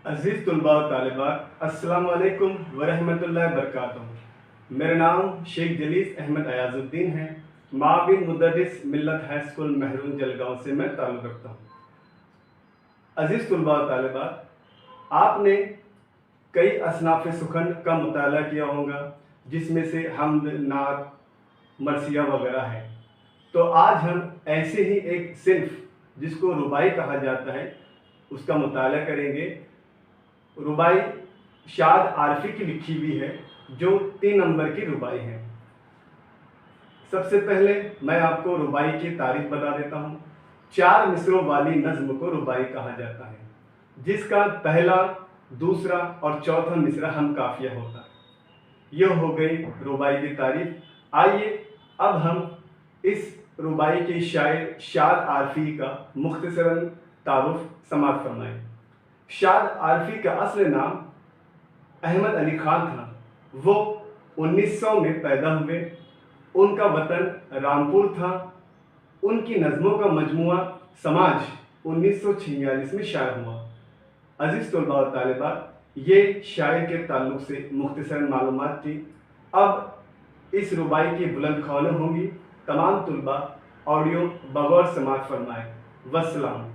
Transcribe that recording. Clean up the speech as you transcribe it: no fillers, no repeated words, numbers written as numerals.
عزیز طلباء و طالبات، السلام علیکم ورحمۃ اللہ وبرکاتہ۔ میرا نام شیخ جلیس احمد ایاز الدین ہے۔ معاون مدرس ملت ہائی اسکول محرون جلگاؤں سے میں تعلق رکھتا ہوں۔ عزیز طلباء و طالبات، آپ نے کئی اصناف سخن کا مطالعہ کیا ہوگا، جس میں سے حمد، نعت، مرثیہ وغیرہ ہے۔ تو آج ہم ایسے ہی ایک صنف جس کو رباعی کہا جاتا ہے اس کا مطالعہ کریں گے۔ رباعی شاد عارفی کی لکھی ہوئی ہے، جو 3 نمبر کی رباعی ہے۔ سب سے پہلے میں آپ کو رباعی کی تعریف بتا دیتا ہوں۔ 4 مصروں والی نظم کو رباعی کہا جاتا ہے، جس کا پہلا، دوسرا اور چوتھا مصرع ہم قافیہ ہوتا ہے۔ یہ ہو گئی رباعی کی تعریف۔ آئیے اب ہم اس رباعی کے شاعر شاد عارفی کا مختصراً تعارف سماعت فرمائیں۔ شاد عارفی کا اصل نام احمد علی خان تھا۔ وہ 1900 میں پیدا ہوئے۔ ان کا وطن رامپور تھا۔ ان کی نظموں کا مجموعہ سماج 1946 میں شائع ہوا۔ عزیز طلباء و طالبات، یہ شاعر کے تعلق سے مختصر معلومات تھی۔ اب اس رباعی کی بلند خوانیں ہوں گی۔ تمام طلباء آڈیو بغور سماعت فرمائیں۔ والسلام۔